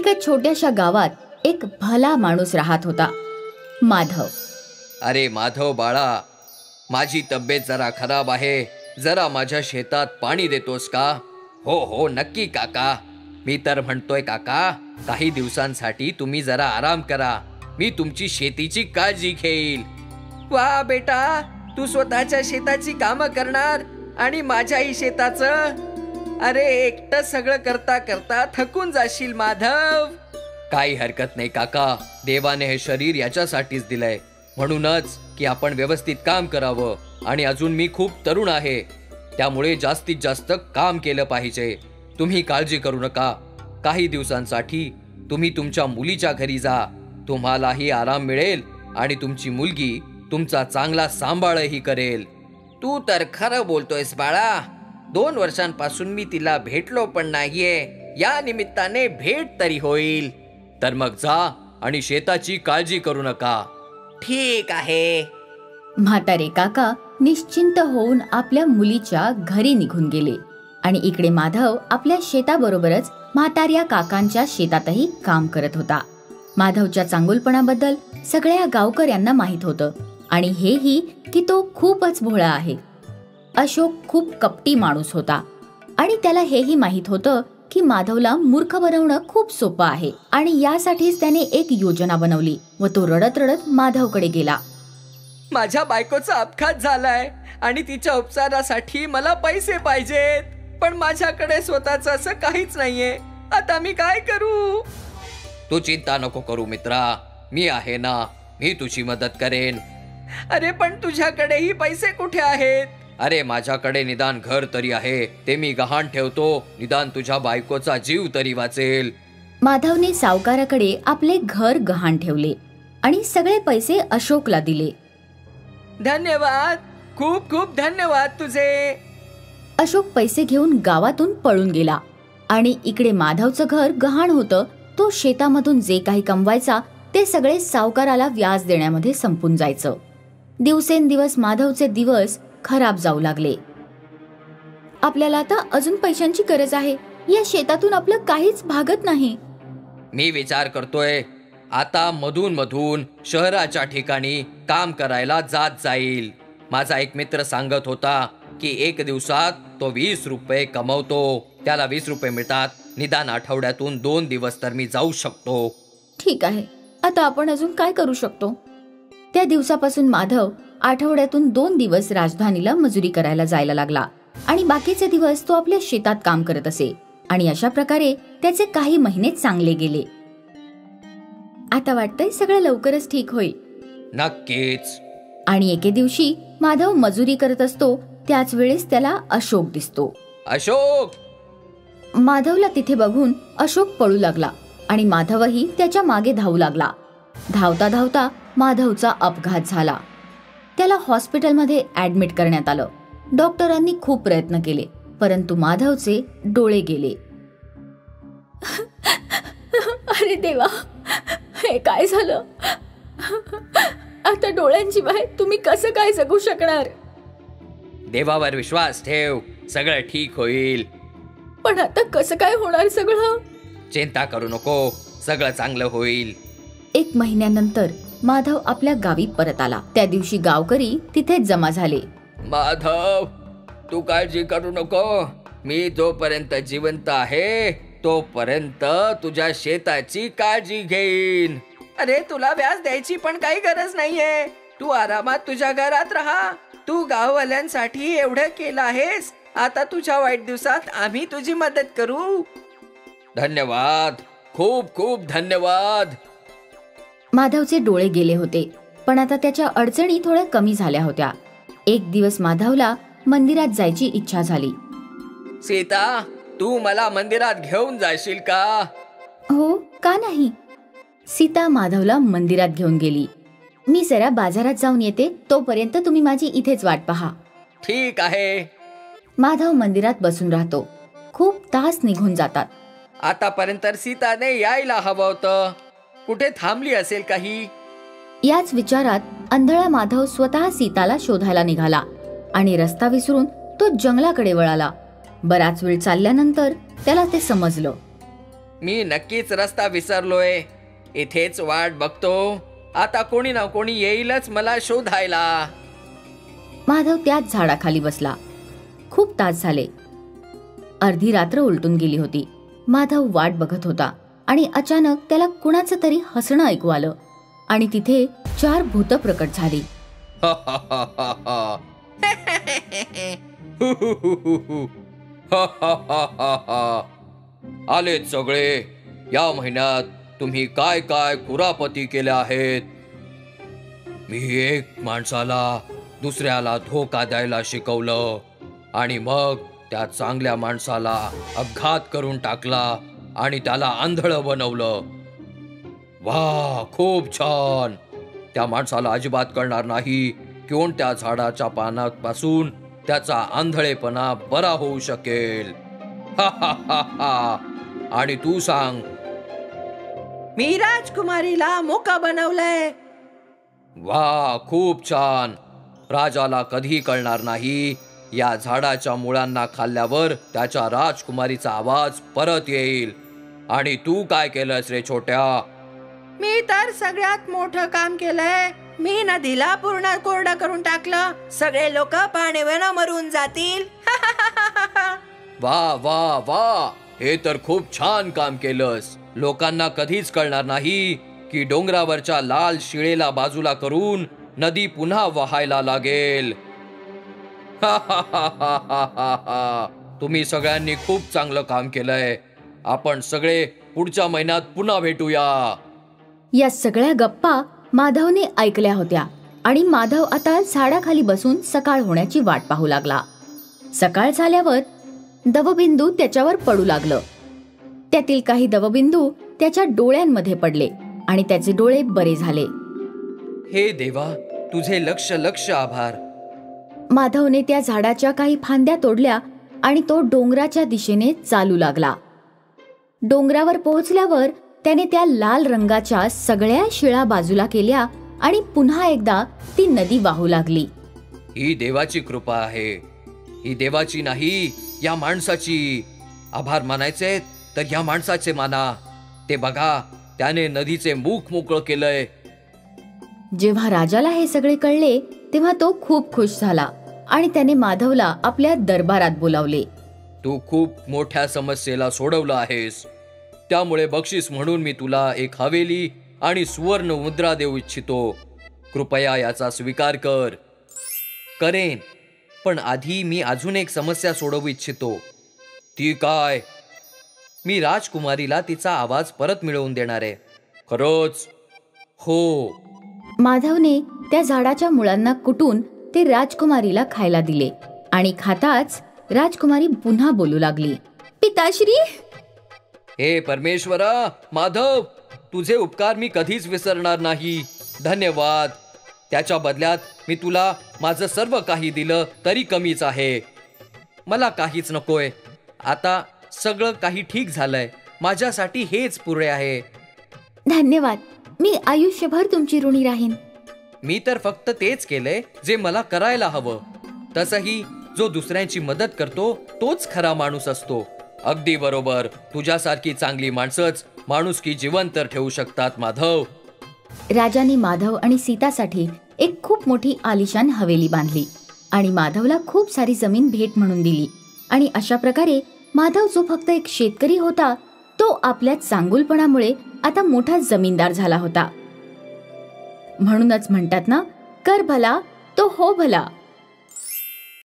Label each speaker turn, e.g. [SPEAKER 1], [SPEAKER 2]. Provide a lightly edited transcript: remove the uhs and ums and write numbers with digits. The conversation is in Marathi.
[SPEAKER 1] एका छोट्याशा गावात एक भला माणूस राहत होता, माधव.
[SPEAKER 2] अरे माधव बाळा, माझी तब्येत जरा खराब आहे. जरा माझ्या शेतात पाणी देतोस का? हो हो नक्की काका. मी तर म्हणतोय काका, काही दिवसांसाठी तुम्ही जरा आराम करा. मी तुमची शेतीची काळजी घेईल. वा बेटा, तू स्वतःच्या शेताची कामं करणार आणि माझ्याही शेताचं. अरे एकटं सगळं करता करता थकून जाशील माधव. काही हरकत नाही काका, देवाने हे शरीर याच्यासाठीच दिलंय, म्हणूनच की आपण व्यवस्थित काम करावं. आणि अजून मी खूप तरुण आहे, त्यामुळे जास्तीत जास्त काम केलं पाहिजे. तुम्ही काळजी करू नका. काही दिवसांसाठी तुम्ही तुमच्या मुलीच्या घरी जा. तुम्हालाही आराम मिळेल आणि तुमची मुलगी तुमचा चांगला सांभाळही करेल. तू तर खरं बोलतोयस बाळा. 2 वर्षांपासून मी तिला भेटलो पण नाहीये. या निमित्ताने भेट तरी होईल. तर मग जा आणि शेताची काळजी करू नका. ठीक आहे.
[SPEAKER 1] म्हातारे काका निश्चिंत होऊन आपल्या मुलीच्या घरी निघून गेले. आणि इकडे माधव आपल्या शेताबरोबरच म्हाताऱ्या काकांच्या शेतातही काम करत होता. माधवच्या चांगुलपणाबद्दल सगळ्या गावकऱ्यांना माहित होतं, आणि हेही की तो खूपच भोळा आहे. अशोक खूप कपटी माणूस होता, आणि त्याला हेही माहित होतं की माधवला मूर्ख बनवणं खूप सोपं आहे. आणि यासाठीच त्याने एक योजना बनवली व तो रडत रडत माधवकडे गेला.
[SPEAKER 2] माझ्या बायकोचा अपघात झालाय आणि तिच्या उपचारासाठी मला पैसे पाहिजेत, पण माझ्याकडे स्वतःच असं काहीच नाहीये. आता मी काय करू? तू चिंता नको करू मित्रा, मी आहे ना. मी तुझी मदत करेन. अरे पण तुझ्याकडेही पैसे कुठे आहेत? अरे माझ्याकडे निदान घर तरी आहे, ते मी गहाण ठेवतो. निदान तुझ्या बायकोचा जीव तरी वाचेल.
[SPEAKER 1] माधवने सावकाराकडे आपले घर गहाण ठेवले आणि सगळे पैसे अशोकला दिले.
[SPEAKER 2] धन्यवाद, खूप खूप धन्यवाद तुझे.
[SPEAKER 1] अशोक पैसे घेऊन गावातून पळून गेला. आणि इकडे माधवचं घर गहाण होतं. तो शेतामधून जे काही कमवायचा ते सगळे सावकाराला व्याज देण्यामध्ये संपून जायचं. दिवसेंदिवस माधवचे दिवस खराब जाऊ लागले. आपल्याला आता अजून पैशांची गरज आहे. या शेतातून आपलं काहीच भागत नाही.
[SPEAKER 2] मी विचार करतोय, आता मधून मधून शहराच्या ठिकाणी काम करायला जात जाईल. माझा एक मित्र सांगत होता की 1 दिवसात तो 20 रुपये कमवतो. त्याला 20 रुपये मिळतात. निदान आठवड्यातून 2 दिवस तर मी जाऊ शकतो.
[SPEAKER 1] ठीक आहे, आता आपण अजून काय करू शकतो? त्या दिवसापासून माधव आठवड्यातून 2 दिवस राजधानीला मजुरी करायला जायला लागला. आणि बाकीचे दिवस तो आपल्या शेतात काम करत असे. आणि अशा प्रकारे त्याचे काही महिने चांगले गेले. आता वाटतंय सगळं लवकरच ठीक होईल.
[SPEAKER 2] नक्कीच.
[SPEAKER 1] आणि एके दिवशी माधव मजुरी करत असतो, त्याच वेळेस त्याला अशोक दिसतो.
[SPEAKER 2] अशोक!
[SPEAKER 1] माधवला तिथे बघून अशोक पळू लागला आणि माधवही त्याच्या मागे धावू लागला. धावता धावता माधवचा अपघात झाला. त्याला हॉस्पिटलमध्ये ऍडमिट करण्यात आलं. डॉक्टरांनी खूप प्रयत्न केले, परंतु माधवचे डोळे गेले. अरे देवा, हे काय झालं? आता डोळ्यांची बाहेर तुम्ही कसं काय जगू शकणार?
[SPEAKER 2] देवावर विश्वास ठेव, सगळं ठीक होईल.
[SPEAKER 1] पण आता कसं काय होणार सगळं?
[SPEAKER 2] चिंता करू नको, सगळं चांगलं होईल.
[SPEAKER 1] 1 महिन्यानंतर माधव आपल्या गावी परत आला. त्या दिवशी गावकरी तिथे जमा झाले.
[SPEAKER 2] माधव, तू काळजी करू नको. मी जोपर्यंत जिवंत आहे तोपर्यंत तुझ्या शेताची काळजी घेईन. अरे तुला व्याज द्यायची पण काही गरज नाहीये. तू आरामात तुझ्या घरात राहा. तू गाववाल्यांसाठी एवढं केलं आहेस, आता तुझ्या वाईट दिवसात आम्ही तुझी मदत करू. धन्यवाद, खूप खूप धन्यवाद.
[SPEAKER 1] माधवचे डोळे गेले होते, पण आता त्याच्या अडचणी थोड्या कमी झाल्या होत्या. एक दिवस माधवला मंदिरात जायची इच्छा झाली.
[SPEAKER 2] सीता, तू मला मंदिरात घेऊन जाशील का?
[SPEAKER 1] हो, का नाही. सीता माधवला मंदिरात घेऊन गेली. मी जरा बाजारात जाऊन येते, तोपर्यंत तुम्ही माझी इथेच वाट पहा.
[SPEAKER 2] ठीक आहे.
[SPEAKER 1] माधव मंदिरात बसून राहतो. खूप तास निघून जातात.
[SPEAKER 2] आतापर्यंत सीताने यायला हवं होतं. कुठे थांबली असेल काही?
[SPEAKER 1] याच विचारात अंधळा माधव स्वतः सीताला शोधायला निघाला आणि रस्ता विसरून तो जंगलाकडे वळाला. बराच वेळ चालल्यानंतर त्याला ते समजलं.
[SPEAKER 2] मी नक्कीच रस्ता विसरलोय. इथेच वाट बघतो. आता कोणी ना कोणी येईलच मला शोधायला.
[SPEAKER 1] माधव त्याच झाडाखाली बसला. खूप तास झाले. अर्धी रात्र उलटून गेली होती. माधव वाट बघत होता आणि अचानक त्याला कुणाचं तरी हसणं ऐकू आलं आणि तिथे 4 भूत प्रकट झाली.
[SPEAKER 2] आलेत सगळे. या महिन्यात तुम्ही काय काय कुरापती केल्या आहेत. मी एक माणसाला दुसऱ्याला धोका द्यायला शिकवलं आणि मग त्या चांगल्या माणसाला अपघात करून टाकला आणि त्याला आंधळं बनवलं. वा, खूप छान. त्या माणसाला अजिबात कळणार नाही कोणत्या झाडाच्या पानापासून त्याचा आंधळेपणा बरा होऊ शकेल. आणि तू सांग.
[SPEAKER 3] मी राजकुमारीला मोका बनवलंय.
[SPEAKER 2] वा, खूप छान. राजाला कधी कळणार नाही. या झाडाच्या मुळांना खाल्ल्यावर त्याच्या राजकुमारीचा आवाज परत येईल. आणि तू काय केलंस रे छोट्या?
[SPEAKER 3] मी तर सगळ्यात मोठं काम केलंय. मी नदीला पूर्ण कोरडं करून टाकलं. सगळे लोक पाण्यावर मरून जातील.
[SPEAKER 2] वा वा वा, हे तर खूप छान काम केलंस. लोकांना कधीच कळणार नाही की डोंगरावरच्या लाल शिळेला बाजूला करून नदी पुन्हा वाहायला लागेल. तुम्ही सगळ्यांनी खूप चांगलं काम केलंय. आपण सगळे पुढच्या महिन्यात पुन्हा भेटूया.
[SPEAKER 1] या सगळ्या गप्पा माधवने ऐकल्या होत्या आणि माधव आता झाडाखाली बसून सकाळ होण्याची वाट पाहू लागला. सकाळ झाल्यावर दवबिंदू त्याच्यावर पडू लागलं. त्यातील काही दवबिंदू त्याच्या डोळ्यांमध्ये पडले आणि त्याचे डोळे बरे झाले.
[SPEAKER 2] हे देवा, तुझे लक्ष लक्ष आभार.
[SPEAKER 1] माधवने त्या झाडाच्या काही फांद्या तोडल्या आणि तो डोंगराच्या दिशेने चालू लागला. डोंगरावर पोहोचल्यावर त्याने त्या लाल रंगाच्या सगळ्या शिळा बाजूला केल्या आणि पुन्हा एकदा ती नदी वाहू लागली.
[SPEAKER 2] ही देवाची कृपा आहे. ही देवाची नाही, या माणसाची. आभार मानायचे तर या माणसाचे माना. ते बघा, त्याने नदीचे मुख मोकळं केलंय.
[SPEAKER 1] जेव्हा राजाला हे सगळे कळले तेव्हा तो खूप खुश झाला आणि त्याने माधवला आपल्या दरबारात बोलावले.
[SPEAKER 2] तू खूप मोठ्या समस्येला सोडवलं आहेस. त्यामुळे बक्षीस म्हणून मी तुला एक हवेली आणि सुवर्ण मुद्रा देऊ इच्छितो. कृपया याचा स्वीकार कर. करेन, पण आधी मी अजून एक समस्या सोडवू इच्छितो. ती काय? मी राजकुमारीला तिचा आवाज परत मिळवून देणार आहे. खरंच? हो.
[SPEAKER 1] माधवने त्या झाडाच्या मुळांना कुटून ते राजकुमारीला खायला दिले आणि खाताच राजकुमारी पुन्हा बोलू लागली. पिताश्री.
[SPEAKER 2] हे परमेश्वरा, माधव, तुझे उपकार मी कधीच विसरणार नाही. धन्यवाद. त्याच्या बदल्यात मी तुला माझं सर्व काही दिलं तरी कमीच आहे. मला काहीच नकोय. आता सगळं काही ठीक झालंय. माझ्यासाठी हेच पुरे आहे.
[SPEAKER 1] धन्यवाद. मी आयुष्यभर तुमची ऋणी राहीन.
[SPEAKER 2] मी तर फक्त तेच केलंय जे मला करायला हवं. तसंही जो दुसऱ्यांची मदत करतो तोच खरा माणूस असतो. अगदी बरोबर. तुझ्यासारखी चांगली माणसंच माणुसकी जिवंत ठेवू शकतात माधव.
[SPEAKER 1] राजाने माधव आणि सीतासाठी एक खूप मोठी आलिशान हवेली बांधली आणि माधवला खूप सारी जमीन भेट म्हणून दिली. आणि अशा प्रकारे माधव, जो फक्त एक शेतकरी होता, तो आपल्या चांगुलपणामुळे आता मोठा जमीनदार झाला होता. म्हणूनच म्हणतात ना, कर भला तो हो भला.